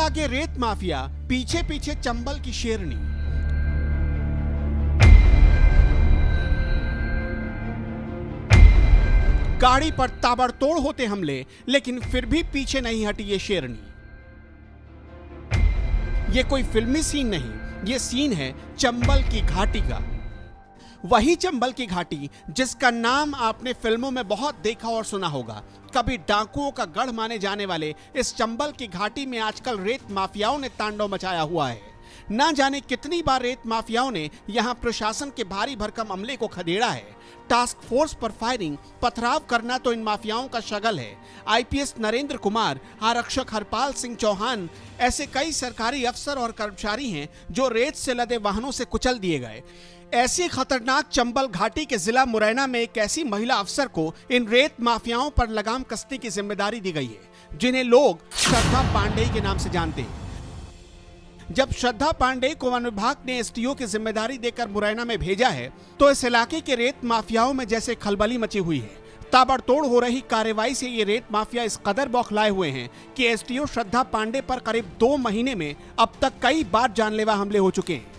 आगे रेत माफिया, पीछे पीछे चंबल की शेरनी। गाड़ी पर ताबड़तोड़ होते हमले, लेकिन फिर भी पीछे नहीं हटी ये शेरनी। ये कोई फिल्मी सीन नहीं, ये सीन है चंबल की घाटी का। वही चंबल की घाटी जिसका नाम आपने फिल्मों में बहुत देखा और सुना होगा। कभी डाकुओं का गढ़ माने जाने वाले इस चंबल की घाटी में आजकल रेत माफियाओं ने तांडव मचाया हुआ है। ना जाने कितनी बार रेत माफियाओं ने यहां प्रशासन के भारी भरकम अमले को खदेड़ा है। टास्क फोर्स पर फायरिंग, पथराव करना तो इन माफियाओं का शगल है। आईपीएस नरेंद्र कुमार, आरक्षक हरपाल सिंह चौहान, ऐसे कई सरकारी अफसर और कर्मचारी हैं जो रेत से लदे वाहनों से कुचल दिए गए। ऐसी खतरनाक चंबल घाटी के जिला मुरैना में एक ऐसी महिला अफसर को इन रेत माफियाओं पर लगाम कसने की जिम्मेदारी दी गई है, जिन्हें लोग श्रद्धा पांडेय के नाम से जानते हैं। जब श्रद्धा पांडेय को वन विभाग ने एसटीओ की जिम्मेदारी देकर मुरैना में भेजा है, तो इस इलाके के रेत माफियाओं में जैसे खलबली मची हुई है। ताबड़तोड़ हो रही कार्रवाई से ये रेत माफिया इस कदर बौखलाए हुए हैं कि एसटीओ श्रद्धा पांडेय पर करीब 2 महीने में अब तक कई बार जानलेवा हमले हो चुके हैं।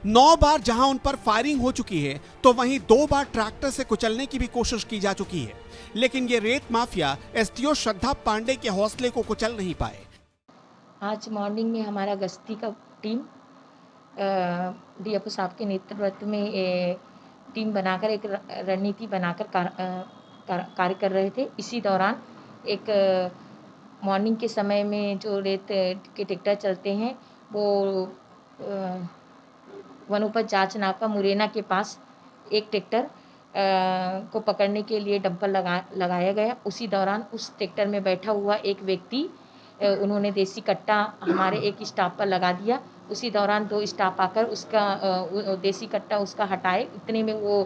9 बार जहां उन पर फायरिंग हो चुकी है, तो वहीं 2 बार ट्रैक्टर से कुचलने की भी कोशिश की जा चुकी है। लेकिन ये रेत माफिया एसटीओ श्रद्धा पांडेय के हौसले को कुचल नहीं पाए। आज मॉर्निंग में हमारा गश्ती का टीम डीएफओ साहब के नेतृत्व में टीम बनाकर एक रणनीति बनाकर कार्य कर रहे थे। इसी दौरान एक मॉर्निंग के समय में जो रेत के ट्रैक्टर चलते हैं, वो वनोपज जांच नाका मुरैना के पास एक ट्रैक्टर को पकड़ने के लिए डंपर लगाया गया। उसी दौरान उस ट्रैक्टर में बैठा हुआ एक व्यक्ति, उन्होंने देसी कट्टा हमारे एक स्टाफ पर लगा दिया। उसी दौरान 2 स्टाफ आकर उसका देसी कट्टा उसका हटाए। इतने में वो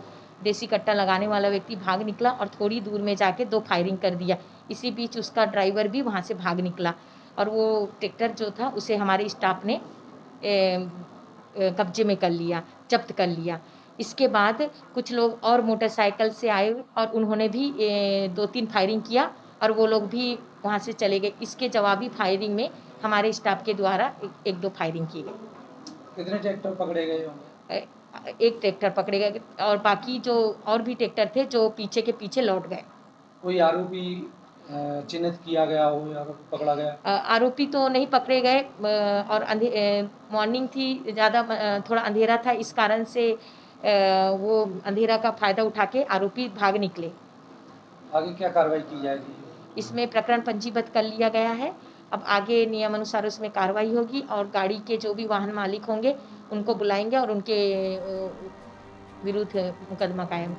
देसी कट्टा लगाने वाला व्यक्ति भाग निकला और थोड़ी दूर में जाके 2 फायरिंग कर दिया। इसी बीच उसका ड्राइवर भी वहाँ से भाग निकला और वो ट्रैक्टर जो था उसे हमारे स्टाफ ने कब्जे में कर लिया, जब्त कर लिया। इसके बाद कुछ लोग और मोटरसाइकिल से आए और उन्होंने भी 2-3 फायरिंग किया और वो लोग भी वहाँ से चले गए। इसके जवाबी फायरिंग में हमारे स्टाफ के द्वारा 1-2 फायरिंग की गई। कितने ट्रैक्टर पकड़े गए होंगे? 1 ट्रैक्टर पकड़े गए और बाकी जो और भी ट्रैक्टर थे जो पीछे के पीछे लौट गए। कोई आरोपी चिन्हित किया गया हो या पकड़ा गया? आरोपी तो नहीं पकड़े गए और मॉर्निंग थी, ज़्यादा थोड़ा अंधेरा था, इस कारण से वो अंधेरा का फ़ायदा उठा के आरोपी भाग निकले। आगे क्या कार्रवाई की जाएगी? इसमें प्रकरण पंजीबद्ध कर लिया गया है। अब आगे नियमानुसार उसमें कार्रवाई होगी और गाड़ी के जो भी वाहन मालिक होंगे उनको बुलाएंगे और उनके विरुद्ध मुकदमा कायम।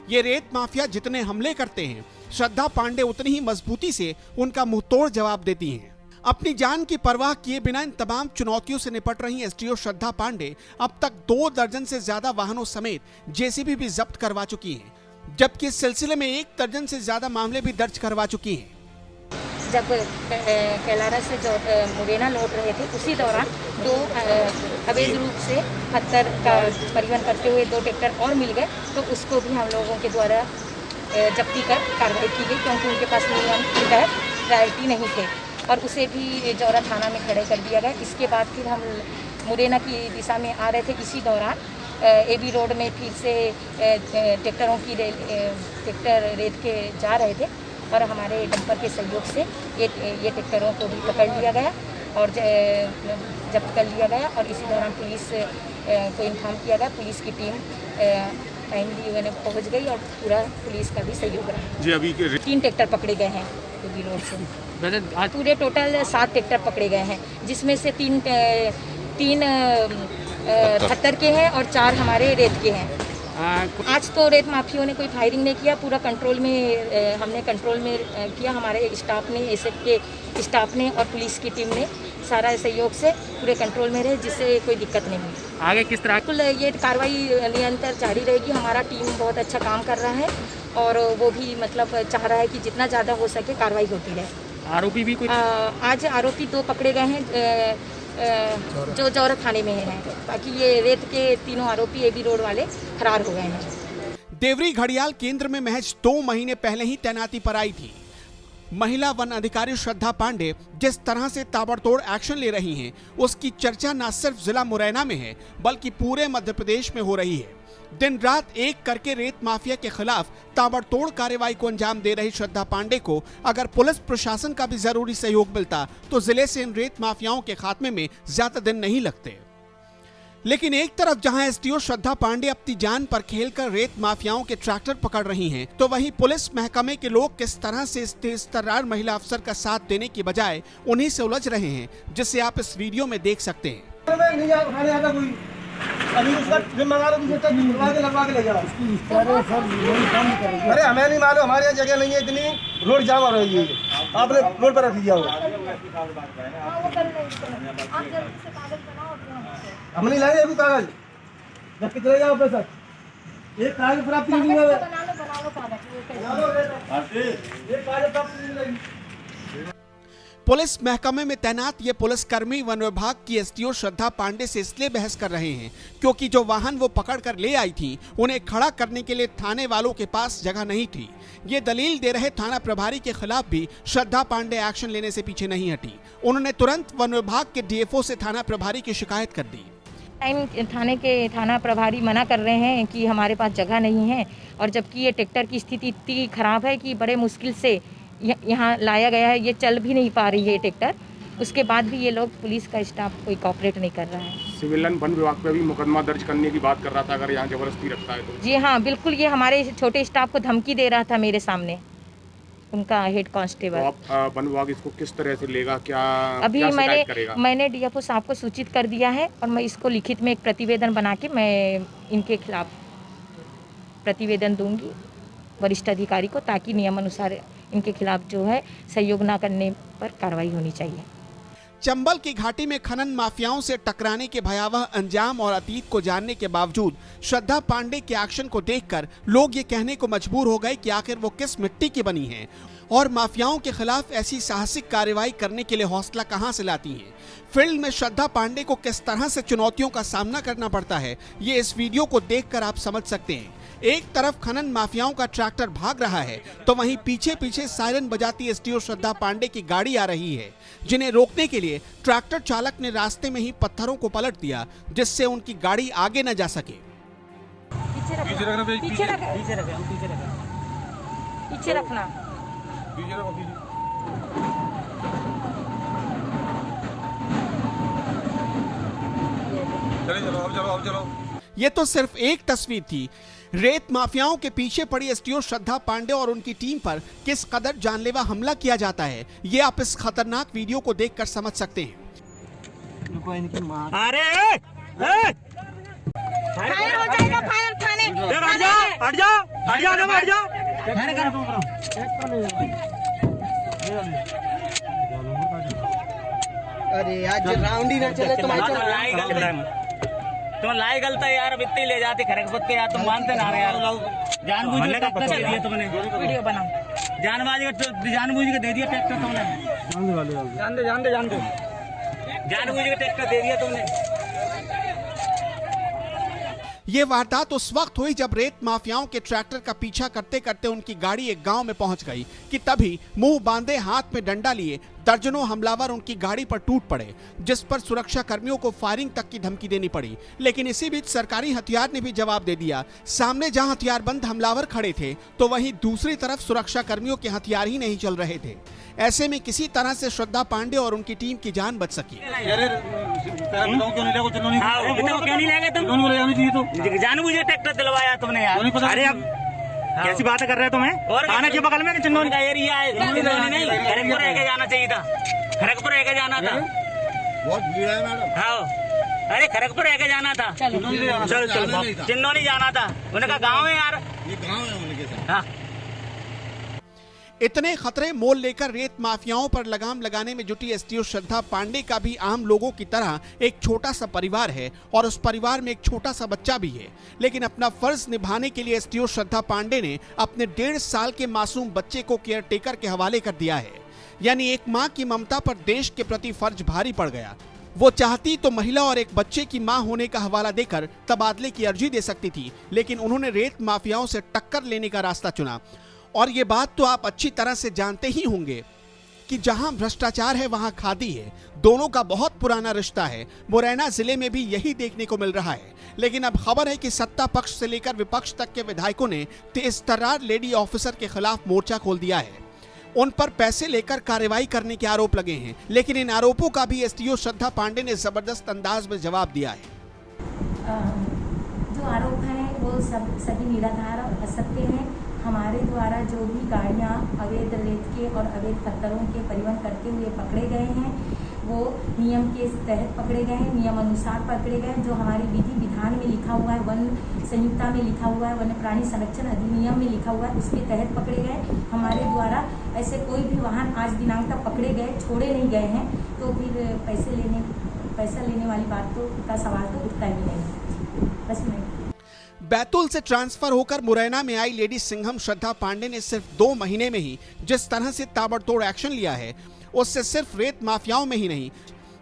ये रेत माफिया जितने हमले करते हैं, श्रद्धा पांडेय उतनी ही मजबूती से उनका मुंहतोड़ जवाब देती हैं। अपनी जान की परवाह किए बिना इन तमाम चुनौतियों से निपट रही एसटीओ श्रद्धा पांडेय अब तक 2 दर्जन से ज्यादा वाहनों समेत जेसीबी भी जब्त करवा चुकी हैं, जबकि इस सिलसिले में 1 दर्जन से ज्यादा मामले भी दर्ज करवा चुकी हैं। जब कैलारा से जो मुरैना लौट रहे थे, उसी दौरान 2 अवैध रूप से पत्थर का परिवहन करते हुए 2 ट्रैक्टर और मिल गए, तो उसको भी हम लोगों के द्वारा जब्ती कर कार्रवाई की गई, क्योंकि उनके पास नियम के तहत प्रायोरिटी नहीं थे और उसे भी जौरा थाना में खड़े कर दिया गया। इसके बाद फिर हम मुरैना की दिशा में आ रहे थे। इसी दौरान एबी रोड में फिर से ट्रैक्टरों की ट्रैक्टर रेत के जा रहे थे और हमारे डंपर के सहयोग से ये ट्रैक्टरों को भी पकड़ लिया गया और जब्त कर लिया गया। और इसी दौरान पुलिस को इन्फॉर्म किया गया। पुलिस की टीम टाइमली पहुंच गई और पूरा पुलिस का भी सहयोग रहा। जी, अभी 3 ट्रैक्टर पकड़े गए हैं एबी रोड से। पूरे टोटल 7 ट्रैक्टर पकड़े गए हैं, जिसमें से 3 खत्तर के हैं और 4 हमारे रेत के हैं। आज तो रेत माफियों ने कोई फायरिंग नहीं किया, पूरा कंट्रोल में हमने कंट्रोल में किया। हमारे स्टाफ ने, एसएफ के स्टाफ ने और पुलिस की टीम ने सारा सहयोग से पूरे कंट्रोल में रहे, जिससे कोई दिक्कत नहीं हुई। आगे किस तरह बिल्कुल ये कार्रवाई निरंतर जारी रहेगी। हमारा टीम बहुत अच्छा काम कर रहा है और वो भी मतलब चाह रहा है कि जितना ज़्यादा हो सके कार्रवाई होती रहे। आरोपी भी कोई? आज आरोपी 2 पकड़े गए हैं जो जौरा थाने में हैं। बाकी ये रेत के 3 आरोपी एबी रोड वाले फरार हो गए हैं। देवरी घड़ियाल केंद्र में महज 2 महीने पहले ही तैनाती पर आई थी। महिला वन अधिकारी श्रद्धा पांडे जिस तरह से ताबड़तोड़ एक्शन ले रही हैं, उसकी चर्चा न सिर्फ जिला मुरैना में है बल्कि पूरे मध्य प्रदेश में हो रही है। दिन रात एक करके रेत माफिया के खिलाफ ताबड़तोड़ कार्रवाई को अंजाम दे रही श्रद्धा पांडे को अगर पुलिस प्रशासन का भी जरूरी सहयोग मिलता तो जिले से इन रेत माफियाओं के खात्मे में ज्यादा दिन नहीं लगते। लेकिन एक तरफ जहां एसटीओ श्रद्धा पांडे अपनी जान पर खेलकर रेत माफियाओं के ट्रैक्टर पकड़ रही हैं, तो वहीं पुलिस महकमे के लोग किस तरह से इस तेज तर्रार महिला अफसर का साथ देने की बजाय उन्हीं से उलझ रहे हैं, जिसे आप इस वीडियो में देख सकते हैं। अभी उसका फिर मंगा लो, दूसरे तक लगवा के ले जाओ। अरे हमें नहीं मालूम, हमारे यहाँ जगह नहीं है इतनी, रोड जाम हो रही है, आपने रोड पर रख दिया हो। हम नहीं लाए अभी कागज, रख के चले जाओ अपने साथ। एक कागज प्राप्त नहीं हुआ है, एक कागज प्राप्त नहीं। पुलिस महकमे में तैनात ये पुलिसकर्मी वन विभाग की एसटीओ श्रद्धा पांडे से इसलिए बहस कर रहे हैं क्योंकि जो वाहन वो पकड़ कर ले आई थी उन्हें खड़ा करने के लिए थाने वालों के पास जगह नहीं थी। ये दलील दे रहे थाना प्रभारी के खिलाफ भी श्रद्धा पांडे एक्शन लेने से पीछे नहीं हटी। उन्होंने तुरंत वन विभाग के डीएफओ से थाना प्रभारी की शिकायत कर दी। थाना प्रभारी मना कर रहे हैं कि हमारे पास जगह नहीं है, और जबकि ये ट्रैक्टर की स्थिति इतनी खराब है कि बड़े मुश्किल से यहाँ लाया गया है, ये चल भी नहीं पा रही है ट्रैक्टर। उसके बाद भी ये लोग पुलिस का स्टाफ कोई कोऑपरेट नहीं कर रहा है। सिविल लाइन वन विभाग पे भी मुकदमा दर्ज करने की बात कर रहा था अगर यहाँ जबरदस्ती रखता है तो। जी हाँ, बिल्कुल, ये हमारे छोटे स्टाफ को धमकी दे रहा था मेरे सामने, उनका हेड कांस्टेबल। तो आप वन विभाग इसको किस तरह से लेगा, क्या अभी क्या मैंने डीएफओ साहब को सूचित कर दिया है और मैं इसको लिखित में एक प्रतिवेदन बना के मैं इनके खिलाफ प्रतिवेदन दूंगी वरिष्ठ अधिकारी को, ताकि नियमानुसार इनके खिलाफ जो है सहयोग न करने पर कार्रवाई होनी चाहिए। चंबल की घाटी में खनन माफियाओं से टकराने के भयावह अंजाम और अतीत को जानने के बावजूद श्रद्धा पांडे के एक्शन को देखकर लोग ये कहने को मजबूर हो गए कि आखिर वो किस मिट्टी की बनी हैं और माफियाओं के खिलाफ ऐसी साहसिक कार्रवाई करने के लिए हौसला कहां से लाती हैं। फील्ड में श्रद्धा पांडे को किस तरह से चुनौतियों का सामना करना पड़ता है, ये इस वीडियो को देखकर आप समझ सकते हैं। एक तरफ खनन माफियाओं का ट्रैक्टर भाग रहा है तो वहीं पीछे पीछे सायरन बजाती एसटीओ श्रद्धा पांडे की गाड़ी आ रही है, जिन्हें रोकने के लिए ट्रैक्टर चालक ने रास्ते में ही पत्थरों को पलट दिया जिससे उनकी गाड़ी आगे न जा सके। पीछे रखना। चलो। ये तो सिर्फ एक तस्वीर थी। रेत माफियाओं के पीछे पड़ी एसटीओ श्रद्धा पांडे और उनकी टीम पर किस कदर जानलेवा हमला किया जाता है, ये आप इस खतरनाक वीडियो को देखकर समझ सकते हैं। अरे फायर हो जाएगा, फायर थाने। हट जा। अरे आज राउंड ही ना चले तो लाई गलता यार, इतनी ले जाते खरगपुर के यार, तुम मानते ना यार, जानबूझ के टक्कर दे दिया तुमने। वीडियो बनाओ। जानबूझ के दे दिया ट्रैक्टर तुमने। जानबूझ के ट्रैक्टर दे दिया तुमने। ये वारदात उस वक्त हुई जब रेत माफियाओं के ट्रैक्टर का पीछा करते करते उनकी गाड़ी एक गांव में पहुंच गई कि तभी मुंह बांधे हाथ में डंडा लिए दर्जनों हमलावर उनकी गाड़ी पर टूट पड़े, जिस पर सुरक्षा कर्मियों को फायरिंग तक की धमकी देनी पड़ी। लेकिन इसी बीच सरकारी हथियार ने भी जवाब दे दिया। सामने जहां हथियारबंद हमलावर खड़े थे तो वहीं दूसरी तरफ सुरक्षा कर्मियों के हथियार ही नहीं चल रहे थे। ऐसे में किसी तरह से श्रद्धा पांडे और उनकी टीम की जान बच सकी। जानबूझ के ट्रैक्टर दिलवाया तुमने यार। अरे अब कैसी बात कर रहे हो तुम्हें? थाने के बगल में चिन्नौनी का एरिया है, नहीं खड़गपुर रह के जाना चाहिए था, खड़गपुर रह के जाना था। बहुत भीड़ है मैडम। हाँ, अरे खड़गपुर रह के जाना था। चल चिन्नौनी जाना था, उनका गाँव है यार, ये गाँव है उनके साथ। हाँ। इतने खतरे मोल लेकर रेत माफियाओं पर लगाम लगाने में जुटी एसटीओ श्रद्धा पांडे का भी आम लोगों की तरह एक छोटा सा परिवार है और उस परिवार में एक छोटा सा बच्चा भी है। लेकिन अपना फर्ज निभाने के लिए एसटीओ श्रद्धा पांडे ने अपने 1.5 साल के मासूम बच्चे को केयरटेकर के हवाले कर दिया है। यानी एक माँ की ममता पर देश के प्रति फर्ज भारी पड़ गया। वो चाहती तो महिला और एक बच्चे की मां होने का हवाला देकर तबादले की अर्जी दे सकती थी, लेकिन उन्होंने रेत माफियाओं से टक्कर लेने का रास्ता चुना और ये बात तो आप अच्छी तरह से जानते ही होंगे कि जहां भ्रष्टाचार है वहां खादी है। दोनों का बहुत पुराना रिश्ता है। मुरैना जिले में भी यही देखने को मिल रहा है। लेकिन अब खबर है कि सत्ता पक्ष से लेकर विपक्ष तक के विधायकों ने तेजतर्रार लेडी ऑफिसर के खिलाफ मोर्चा खोल दिया है। उन पर पैसे लेकर कार्रवाई करने के आरोप लगे हैं। लेकिन इन आरोपों का भी एसटीओ श्रद्धा पांडे ने जबरदस्त अंदाज में जवाब दिया है। जो आरोप हैं वो सभी निराधार और असत्य हैं। हमारे द्वारा जो भी गाड़ियाँ अवैध रेत के और अवैध पत्थरों के परिवहन करते हुए पकड़े गए हैं वो नियम के तहत पकड़े गए हैं, नियम अनुसार पकड़े गए हैं। जो हमारे विधि विधान में लिखा हुआ है, वन संहिता में लिखा हुआ है, वन्य प्राणी संरक्षण अधिनियम में लिखा हुआ है, उसके तहत पकड़े गए। हमारे द्वारा ऐसे कोई भी वाहन आज दिनांक तक पकड़े गए, छोड़े नहीं गए हैं, तो फिर पैसा लेने वाली बात तो का सवाल तो उठता ही नहीं। बस मैं बैतूल से ट्रांसफर होकर मुरैना में आई लेडी सिंघम श्रद्धा पांडे ने सिर्फ 2 महीने में ही जिस तरह से ताबड़तोड़ एक्शन लिया है उससे सिर्फ रेत माफियाओं में ही नहीं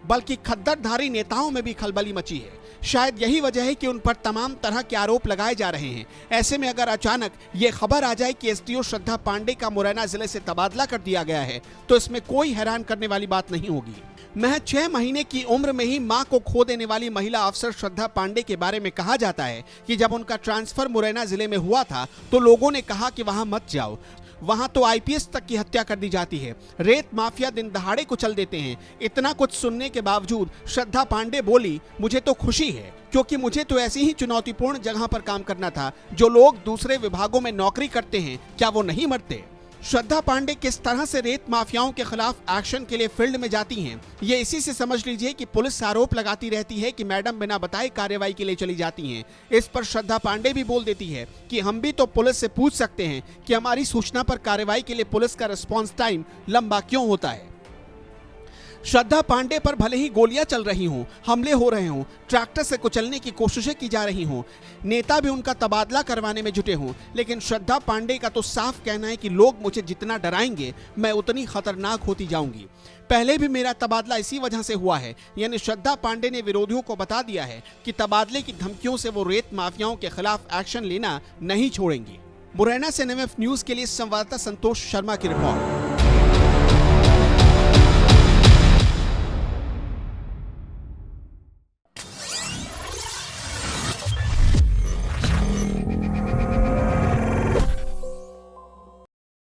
बल्कि खद्दरधारी नेताओं में भी खलबली मची है। शायद यही वजह है कि उन पर तमाम तरह के आरोप लगाए जा रहे हैं। ऐसे में अगर अचानक ये खबर आ जाए कि एसटीओ श्रद्धा पांडे का मुरैना जिले से तबादला कर दिया गया है तो इसमें कोई हैरान करने वाली बात नहीं होगी। महज 6 महीने की उम्र में ही मां को खो देने वाली महिला अफसर श्रद्धा पांडे के बारे में कहा जाता है कि जब उनका ट्रांसफर मुरैना जिले में हुआ था तो लोगों ने कहा कि वहां मत जाओ, वहां तो आईपीएस तक की हत्या कर दी जाती है, रेत माफिया दिन दहाड़े कुचल देते हैं। इतना कुछ सुनने के बावजूद श्रद्धा पांडे बोली, मुझे तो खुशी है क्योंकि मुझे तो ऐसी ही चुनौतीपूर्ण जगह पर काम करना था। जो लोग दूसरे विभागों में नौकरी करते हैं क्या वो नहीं मरते? श्रद्धा पांडे किस तरह से रेत माफियाओं के खिलाफ एक्शन के लिए फील्ड में जाती हैं, ये इसी से समझ लीजिए कि पुलिस आरोप लगाती रहती है कि मैडम बिना बताए कार्रवाई के लिए चली जाती हैं। इस पर श्रद्धा पांडे भी बोल देती है कि हम भी तो पुलिस से पूछ सकते हैं कि हमारी सूचना पर कार्रवाई के लिए पुलिस का रिस्पॉन्स टाइम लंबा क्यों होता है। श्रद्धा पांडे पर भले ही गोलियां चल रही हों, हमले हो रहे हों, ट्रैक्टर से कुचलने की कोशिशें की जा रही हों, नेता भी उनका तबादला करवाने में जुटे हों, लेकिन श्रद्धा पांडे का तो साफ कहना है कि लोग मुझे जितना डराएंगे मैं उतनी खतरनाक होती जाऊंगी। पहले भी मेरा तबादला इसी वजह से हुआ है। यानी श्रद्धा पांडे ने विरोधियों को बता दिया है कि तबादले की धमकियों से वो रेत माफियाओं के खिलाफ एक्शन लेना नहीं छोड़ेंगी। मुरैना से NMF न्यूज के लिए संवाददाता संतोष शर्मा की रिपोर्ट।